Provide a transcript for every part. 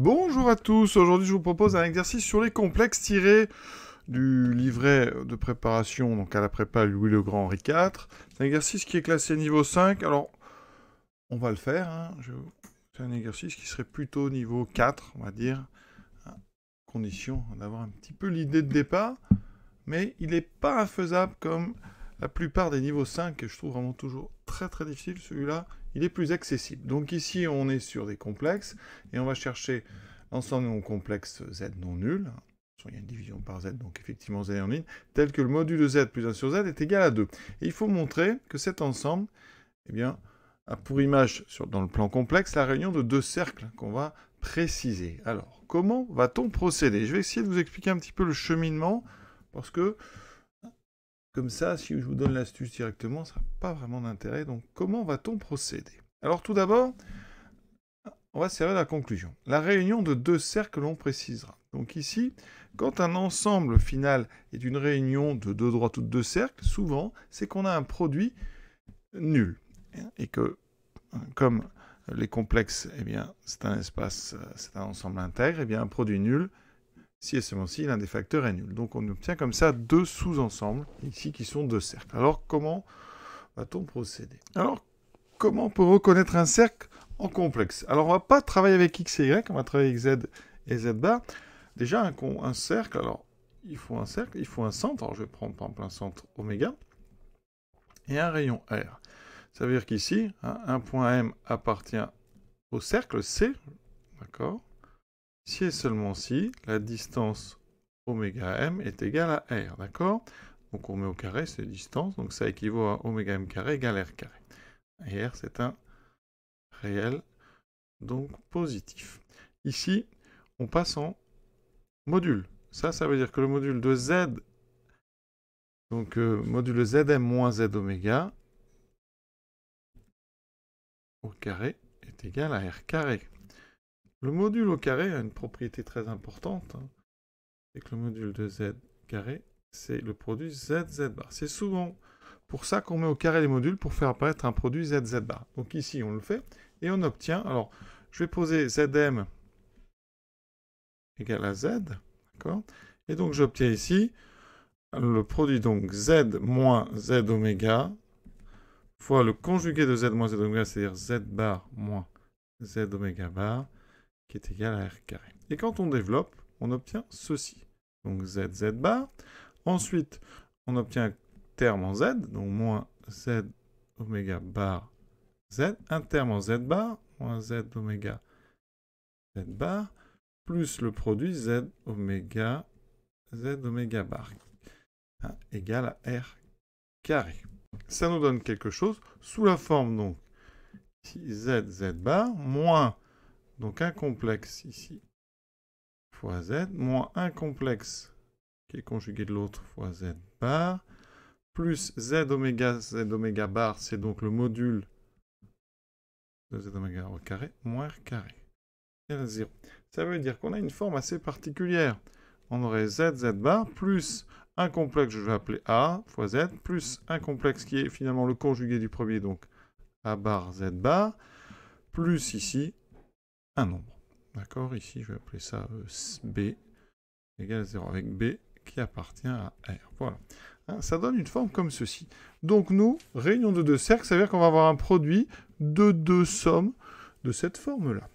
Bonjour à tous, aujourd'hui je vous propose un exercice sur les complexes tirés du livret de préparation donc à la prépa Louis le Grand Henri IV. C'est un exercice qui est classé niveau 5, alors on va le faire, hein. C'est un exercice qui serait plutôt niveau 4, on va dire, à condition d'avoir un petit peu l'idée de départ, mais il n'est pas infaisable comme la plupart des niveaux 5 que je trouve vraiment toujours très très difficile. Celui-là, il est plus accessible. Donc ici, on est sur des complexes et on va chercher l'ensemble non complexe Z non nul. Il y a une division par Z, donc effectivement Z est en ligne, tel que le module de Z plus 1 sur Z est égal à 2. Et il faut montrer que cet ensemble, eh bien, a pour image dans le plan complexe la réunion de deux cercles qu'on va préciser. Alors, comment va-t-on procéder? Je vais essayer de vous expliquer un petit peu le cheminement, parce que comme ça, si je vous donne l'astuce directement, ça n'a pas vraiment d'intérêt. Donc, comment va-t-on procéder? Alors, tout d'abord, on va se servir de la conclusion. La réunion de deux cercles, on précisera. Donc ici, quand un ensemble final est une réunion de deux droites ou de deux cercles, souvent, c'est qu'on a un produit nul. Et que, comme les complexes, eh bien, c'est un espace, c'est un ensemble intègre, eh bien, un produit nul, si et seulement si l'un des facteurs est nul. Donc on obtient comme ça deux sous-ensembles, ici, qui sont deux cercles. Alors comment va-t-on procéder? Alors, comment on peut reconnaître un cercle en complexe? Alors on ne va pas travailler avec x et y, on va travailler avec z et z bar. Déjà, un cercle, alors il faut un cercle, il faut un centre. Alors je vais prendre par exemple un centre oméga et un rayon R. Ça veut dire qu'ici, un point M appartient au cercle C, d'accord? Si et seulement si la distance oméga m est égale à r, d'accord? Donc on met au carré, c'est distance, donc ça équivaut à oméga m carré égale r carré. Et r, c'est un réel, donc positif. Ici, on passe en module. Ça veut dire que le module de z, donc module de zm moins z oméga, au carré, est égal à r carré. Le module au carré a une propriété très importante, c'est que le module de z carré, c'est le produit z bar. C'est souvent pour ça qu'on met au carré les modules pour faire apparaître un produit z bar. Donc ici, on le fait et on obtient. Alors, je vais poser zm égale à z, d'accord? Et donc, j'obtiens ici le produit donc z moins z oméga fois le conjugué de z moins z oméga, c'est-à-dire z bar moins z oméga bar, qui est égal à r carré. Et quand on développe, on obtient ceci. Donc z bar. Ensuite, on obtient un terme en z, donc moins z oméga bar z, un terme en z bar, moins z oméga z bar, plus le produit z oméga bar, égal à r carré. Ça nous donne quelque chose sous la forme, donc, ici, z bar, moins, donc un complexe ici, fois z, moins un complexe qui est conjugué de l'autre fois z bar, plus z oméga bar, c'est donc le module de z oméga au carré, moins r carré, égale à 0. Ça veut dire qu'on a une forme assez particulière. On aurait z bar, plus un complexe, je vais appeler A, fois z, plus un complexe qui est finalement le conjugué du premier, donc A bar, z bar, plus ici, un nombre. D'accord? Ici, je vais appeler ça B, égale à 0, avec B qui appartient à R. Voilà. Ça donne une forme comme ceci. Donc nous, réunion de deux cercles, ça veut dire qu'on va avoir un produit de deux sommes de cette forme-là.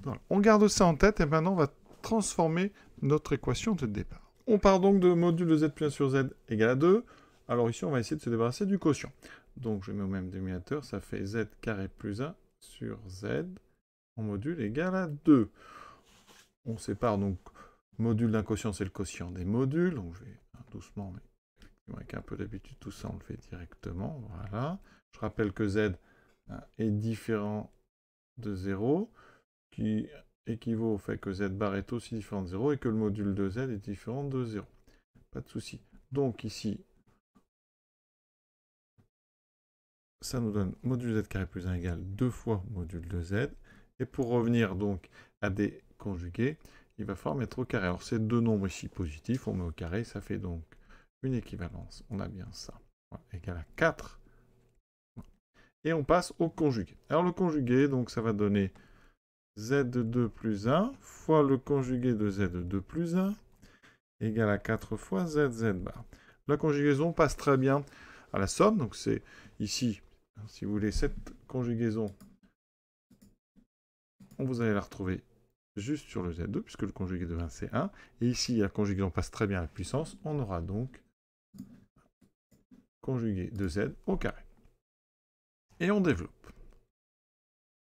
Voilà. On garde ça en tête et maintenant on va transformer notre équation de départ. On part donc de module de z plus 1 sur z égale à 2. Alors ici, on va essayer de se débarrasser du quotient. Donc je mets au même dénominateur, ça fait z carré plus 1 sur z en module égale à 2. On sépare donc module d'un quotient, c'est le quotient des modules. Donc je vais doucement, mais avec un peu d'habitude, tout ça on le fait directement. Voilà. Je rappelle que z est différent de 0, qui équivaut au fait que z bar est aussi différent de 0 et que le module de z est différent de 0. Pas de souci. Donc ici, ça nous donne module z carré plus 1 égale 2 fois module de z. Et pour revenir donc à des conjugués, il va falloir mettre au carré. Alors ces deux nombres ici positifs, on met au carré, ça fait donc une équivalence. On a bien ça. Voilà, égal à 4. Et on passe au conjugué. Alors le conjugué, donc ça va donner Z2 plus 1 fois le conjugué de Z2 plus 1 égale à 4 fois ZZ bar. La conjugaison passe très bien à la somme, donc c'est ici, si vous voulez, cette conjugaison, vous allez la retrouver juste sur le Z2, puisque le conjugué de 20 c'est 1, et ici la conjugaison passe très bien à la puissance, on aura donc conjugué de Z au carré. Et on développe.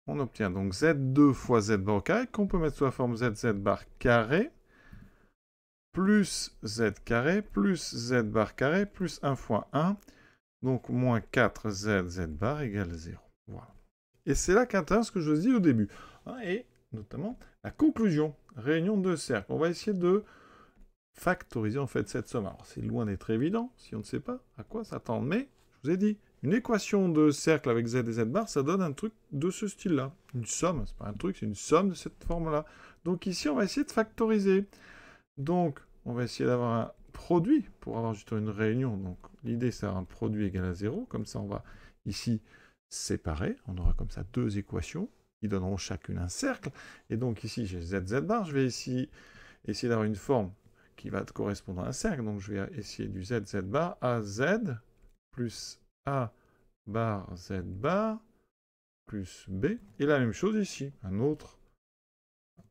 On obtient donc Z2 fois Z bar au carré, qu'on peut mettre sous la forme ZZ bar carré, plus Z carré, plus Z bar carré, plus 1 fois 1, donc moins 4Z Z bar égale 0. Voilà. Et c'est là qu'intervient ce que je vous dis au début. Et notamment la conclusion, réunion de cercles. On va essayer de factoriser en fait cette somme. Alors c'est loin d'être évident si on ne sait pas à quoi s'attendre, mais je vous ai dit, une équation de cercle avec Z et Z bar, ça donne un truc de ce style-là. Une somme, c'est pas un truc, c'est une somme de cette forme-là. Donc ici, on va essayer de factoriser. Donc, on va essayer d'avoir un produit pour avoir justement une réunion. Donc l'idée, c'est d'avoir un produit égal à 0. Comme ça, on va ici séparer. On aura comme ça deux équations qui donneront chacune un cercle. Et donc ici, j'ai Z, Z bar. Je vais ici essayer d'avoir une forme qui va correspondre à un cercle. Donc je vais essayer du Z, Z bar à Z plus A bar Z bar plus B. Et la même chose ici, un autre.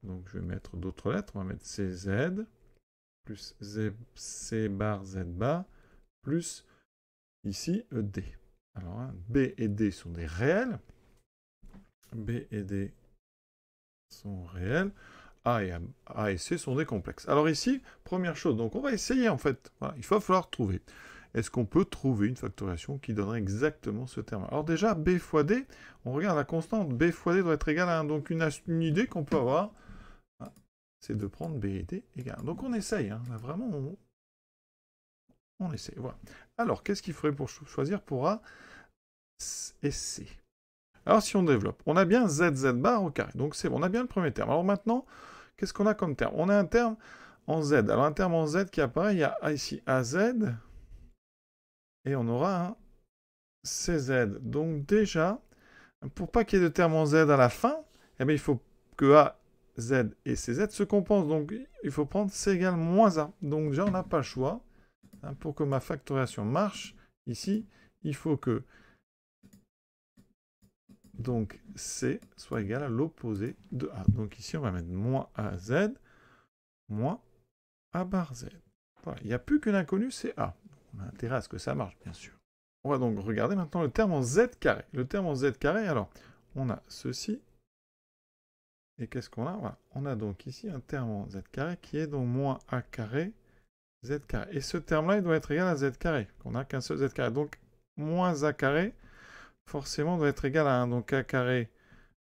Donc je vais mettre d'autres lettres. On va mettre CZ plus C bar Z bar plus ici D. Alors B et D sont des réels. B et D sont réels. A et C sont des complexes. Alors ici, première chose, donc on va essayer en fait. Voilà, il va falloir trouver. Est-ce qu'on peut trouver une factorisation qui donnerait exactement ce terme? Alors déjà, B fois D, on regarde la constante. B fois D doit être égal à 1. Donc une idée qu'on peut avoir, c'est de prendre B et D égale 1. Donc on essaye. Là, vraiment, on essaye. Voilà. Alors, qu'est-ce qu'il faudrait pour choisir pour A et C? Alors, si on développe, on a bien ZZ bar au carré. Donc, c'est bon, on a bien le premier terme. Alors maintenant, qu'est-ce qu'on a comme terme? On a un terme en Z. Alors, un terme en Z qui apparaît, il y a ici AZ, et on aura un CZ. Donc, déjà, pour pas qu'il y ait de terme en Z à la fin, eh bien, il faut que A, Z et CZ se compensent. Donc, il faut prendre C égale moins A. Donc, déjà, on n'a pas le choix. Pour que ma factorisation marche, ici, il faut que donc C soit égal à l'opposé de A. Donc ici, on va mettre moins AZ, moins A bar Z. Voilà, il n'y a plus qu'une inconnue, c'est A. On a intérêt à ce que ça marche, bien sûr. On va donc regarder maintenant le terme en Z carré. Le terme en Z carré, alors, on a ceci. Et qu'est-ce qu'on a? Voilà. On a donc ici un terme en Z carré qui est donc moins A carré Z carré. Et ce terme-là, il doit être égal à Z carré. On n'a qu'un seul Z carré. Donc, moins A carré, forcément, doit être égal à 1. Donc, A carré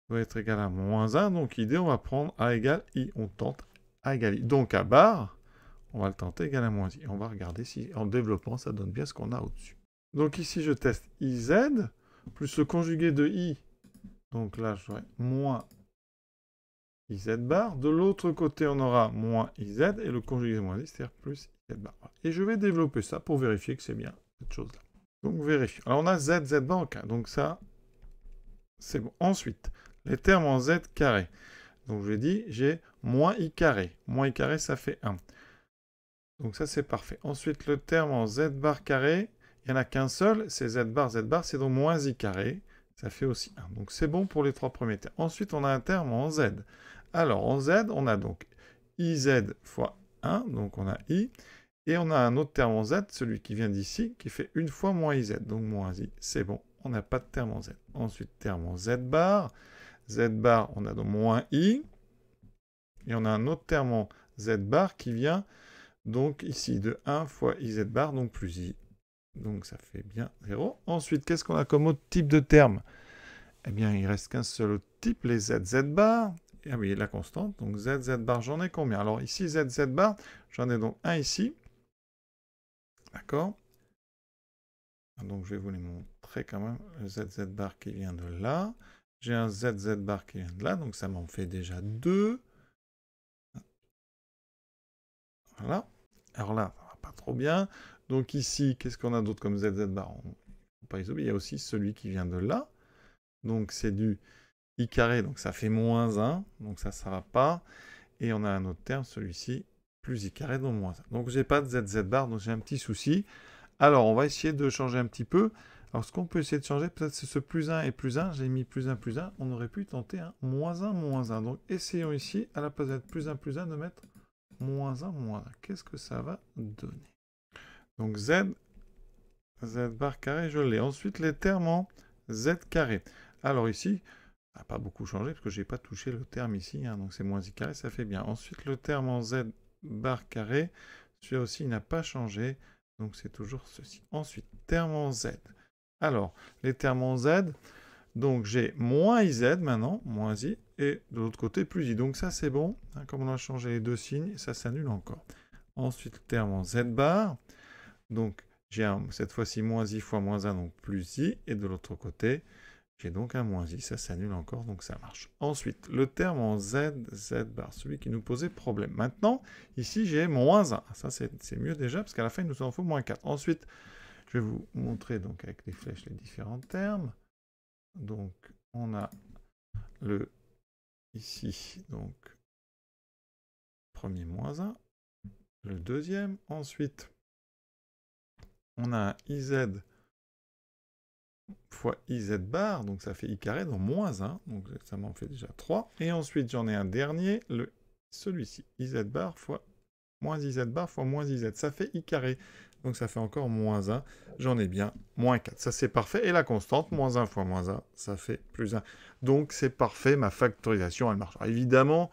doit être égal à moins 1. Donc, idée, on va prendre A égale I. On tente A égale I. Donc, A bar, on va le tenter égal à moins I. Et on va regarder si, en développant, ça donne bien ce qu'on a au-dessus. Donc, ici, je teste IZ, plus le conjugué de I. Donc là, j'aurai moins IZ bar. De l'autre côté, on aura moins IZ. Et le conjugué de moins I, c'est-à-dire plus IZ bar. Et je vais développer ça pour vérifier que c'est bien cette chose-là. Donc, vérifier. Alors, on a Z, Z bar en K. Donc, ça, c'est bon. Ensuite, les termes en Z carré. Donc, je dis, j'ai moins I carré. Moins I carré, ça fait 1. Donc, ça, c'est parfait. Ensuite, le terme en Z bar carré, il n'y en a qu'un seul. C'est Z bar, c'est donc moins I carré. Ça fait aussi 1. Donc, c'est bon pour les trois premiers termes. Ensuite, on a un terme en Z. Alors, en Z, on a donc IZ fois 1. Donc, on a I. Et on a un autre terme en Z, celui qui vient d'ici, qui fait une fois moins IZ. Donc, moins I, c'est bon. On n'a pas de terme en Z. Ensuite, terme en Z bar. Z bar, on a donc moins I. Et on a un autre terme en Z bar qui vient donc ici de 1 fois IZ bar, donc plus I. Donc ça fait bien 0. Ensuite, qu'est-ce qu'on a comme autre type de terme? Eh bien, il ne reste qu'un seul autre type, les ZZ bar. Et ah oui, la constante. Donc ZZ bar, j'en ai combien? Alors ici, ZZ bar, j'en ai donc un ici. D'accord? Donc je vais vous les montrer quand même. Le ZZ bar qui vient de là. J'ai un ZZ bar qui vient de là, donc ça m'en fait déjà 2. Voilà. Alors là, ça va pas trop bien. Donc ici, qu'est-ce qu'on a d'autre comme ZZ bar? On ne peut pas les oublier. Il y a aussi celui qui vient de là. Donc c'est du i carré, donc ça fait moins 1, donc ça ne va pas. Et on a un autre terme, celui-ci, plus i carré, donc moins 1. Donc j'ai pas de z bar, donc j'ai un petit souci. Alors on va essayer de changer un petit peu. Alors ce qu'on peut essayer de changer, peut-être c'est ce plus 1 et plus 1. J'ai mis plus 1, plus 1. On aurait pu tenter un moins 1, moins 1. Donc essayons ici, à la place d'être plus 1, plus 1, de mettre moins 1, moins 1. Qu'est-ce que ça va donner? Donc z bar carré, je l'ai. Ensuite, les termes en z carré. Alors ici, ça n'a pas beaucoup changé parce que je n'ai pas touché le terme ici. Hein, donc c'est moins i carré, ça fait bien. Ensuite, le terme en z bar carré, celui-là aussi, il n'a pas changé. Donc c'est toujours ceci. Ensuite, terme en z. Alors, les termes en z, donc j'ai moins iz maintenant, moins i, et de l'autre côté, plus i. Donc ça, c'est bon. Hein, comme on a changé les deux signes, ça s'annule encore. Ensuite, le terme en z bar. Donc, j'ai cette fois-ci moins i fois moins 1, donc plus i. Et de l'autre côté, j'ai donc un moins i. Ça s'annule encore, donc ça marche. Ensuite, le terme en z bar, celui qui nous posait problème. Maintenant, ici, j'ai moins 1. Ça, c'est mieux déjà, parce qu'à la fin, il nous en faut moins 4. Ensuite, je vais vous montrer donc avec les flèches les différents termes. Donc, on a le ici, donc, premier moins 1. Le deuxième. Ensuite, on a un iz fois iz bar, donc ça fait i carré, donc moins 1, donc ça m'en fait déjà 3. Et ensuite, j'en ai un dernier, celui-ci, iz bar fois moins iz bar fois moins iz, ça fait i carré, donc ça fait encore moins 1, j'en ai bien moins 4. Ça, c'est parfait. Et la constante, moins 1 fois moins 1, ça fait plus 1. Donc, c'est parfait, ma factorisation, elle marche. Alors, évidemment,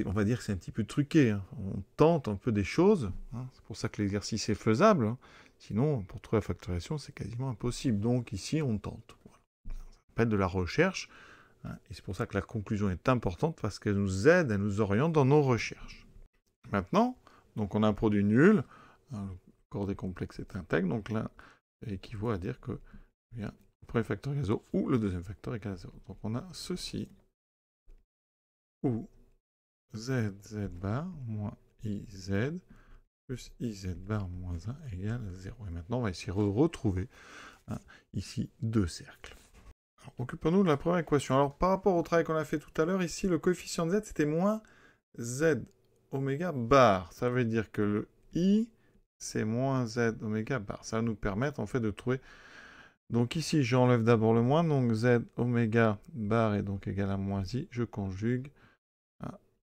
on va dire que c'est un petit peu truqué. Hein. On tente un peu des choses. Hein. C'est pour ça que l'exercice est faisable. Hein. Sinon, pour trouver la factorisation, c'est quasiment impossible. Donc ici, on tente. Voilà. Ça s'appelle de la recherche. Hein. Et c'est pour ça que la conclusion est importante, parce qu'elle nous aide, elle nous oriente dans nos recherches. Maintenant, donc on a un produit nul. Hein, le coordonnée complexe est intègre. Donc là, ça équivaut à dire que bien, le premier facteur égale 0 ou le deuxième facteur égale 0. Donc on a ceci ou z bar moins iz plus iz bar moins 1 égale 0. Et maintenant, on va essayer de retrouver ici deux cercles. Occupons-nous de la première équation. Alors, par rapport au travail qu'on a fait tout à l'heure, ici, le coefficient de z, c'était moins z oméga bar. Ça veut dire que le i, c'est moins z oméga bar. Ça va nous permettre, en fait, de trouver... Donc ici, j'enlève d'abord le moins, donc z oméga bar est donc égal à moins i. Je conjugue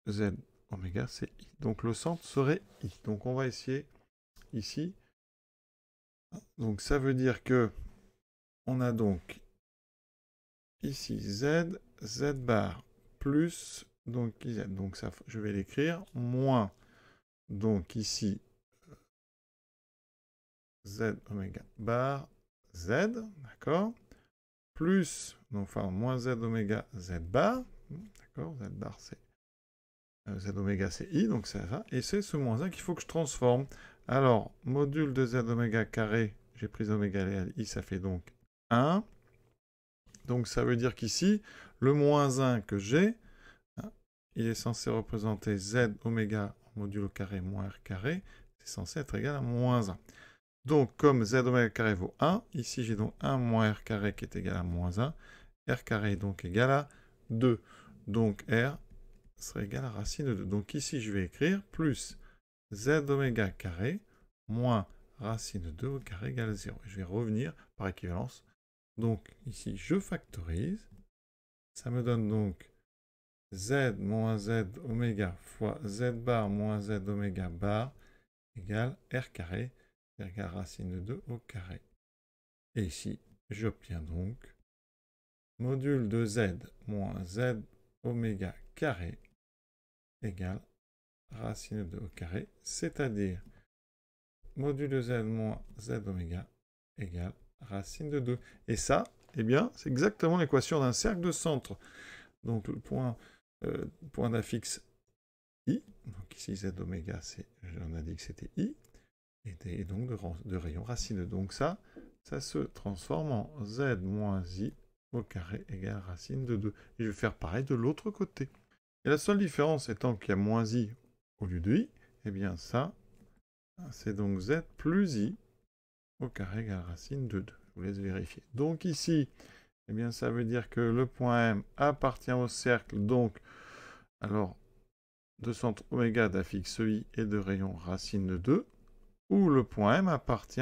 z oméga, c'est i. Donc le centre serait i. Donc on va essayer ici. Donc ça veut dire que on a donc ici z bar plus donc iz. Donc ça, je vais l'écrire moins donc ici z oméga bar z, d'accord, plus donc enfin moins z oméga z bar, d'accord, z bar c'est z oméga c'est i, donc c'est ça, et c'est ce moins 1 qu'il faut que je transforme. Alors, module de z oméga carré, j'ai pris oméga égale i, ça fait donc 1. Donc ça veut dire qu'ici, le moins 1 que j'ai, il est censé représenter z oméga module au carré moins r carré, c'est censé être égal à moins 1. Donc comme z oméga carré vaut 1, ici j'ai donc 1 moins r carré qui est égal à moins 1, r carré est donc égal à 2. Donc r serait égal à racine de 2. Donc ici, je vais écrire plus z oméga carré moins racine de 2 au carré égale 0. Je vais revenir par équivalence. Donc ici, je factorise. Ça me donne donc z moins z oméga fois z bar moins z oméga bar égale r carré égale racine de 2 au carré. Et ici, j'obtiens donc module de z moins z oméga carré égale racine de 2 au carré, c'est-à-dire module de z moins z oméga égale racine de 2. Et ça, eh bien, c'est exactement l'équation d'un cercle de centre. Donc le point d'affixe i, donc ici z oméga, on a dit que c'était i, et donc de rayon racine de 2. Donc ça se transforme en z moins i au carré égale racine de 2. Et je vais faire pareil de l'autre côté. Et la seule différence étant qu'il y a moins i au lieu de i, eh bien ça, c'est donc z plus i au carré égale racine de 2. Je vous laisse vérifier. Donc ici, eh bien, ça veut dire que le point M appartient au cercle, donc, alors, de centre oméga d'affixe I et de rayon racine de 2, ou le point M appartient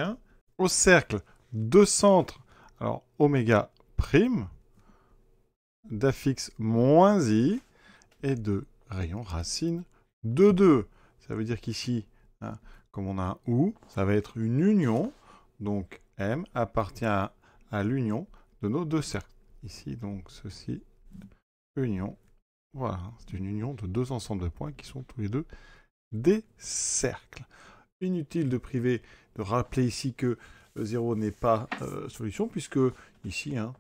au cercle de centre, alors, oméga prime, d'affixe moins I et de rayon racine de 2. Ça veut dire qu'ici, hein, comme on a un OU, ça va être une union, donc M appartient à l'union de nos deux cercles. Ici, donc, ceci, union. Voilà, c'est une union de deux ensembles de points qui sont tous les deux des cercles. Inutile de rappeler ici que 0 n'est pas solution, puisque ici, hein,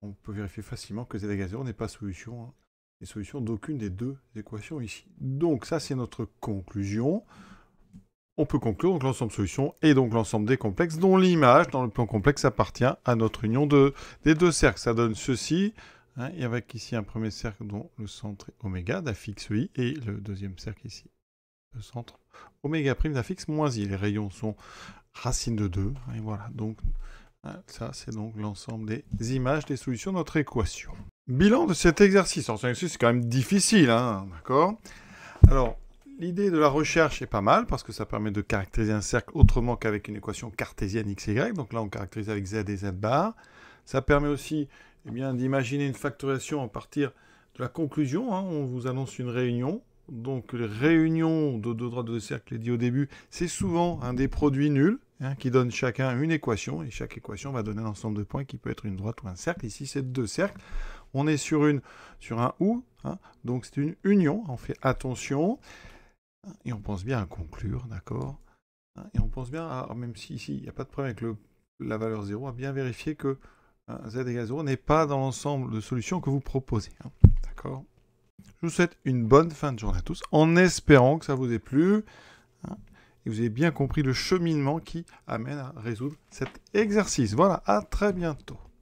on peut vérifier facilement que z égale 0 n'est pas solution, hein, les solutions d'aucune des deux équations ici. Donc ça, c'est notre conclusion. On peut conclure que l'ensemble solution est donc l'ensemble des complexes dont l'image dans le plan complexe appartient à notre union des deux cercles. Ça donne ceci, hein, et avec ici un premier cercle dont le centre est oméga d'affixe I, et le deuxième cercle ici, le centre oméga prime d'affixe moins I. Les rayons sont racine de 2, et voilà. Donc ça, c'est donc l'ensemble des images des solutions de notre équation. Bilan de cet exercice. Alors, c'est quand même difficile, hein, d'accord? Alors, l'idée de la recherche est pas mal, parce que ça permet de caractériser un cercle autrement qu'avec une équation cartésienne x, y. Donc là, on caractérise avec z et z bar. Ça permet aussi d'imaginer une factorisation à partir de la conclusion. Hein. On vous annonce une réunion. Donc, les réunions de deux droites de cercle, je l'ai dit au début, c'est souvent un des produits nuls, hein, qui donne chacun une équation, et chaque équation va donner un ensemble de points qui peut être une droite ou un cercle. Ici, c'est deux cercles. On est sur un OU, hein, donc c'est une union. On fait attention, et on pense bien à conclure, d'accord, et on pense bien à, même si ici, il n'y a pas de problème avec la valeur 0, à bien vérifier que z égale 0 n'est pas dans l'ensemble de solutions que vous proposez, hein, d'accord. Je vous souhaite une bonne fin de journée à tous, en espérant que ça vous ait plu, hein, et vous avez bien compris le cheminement qui amène à résoudre cet exercice. Voilà, à très bientôt.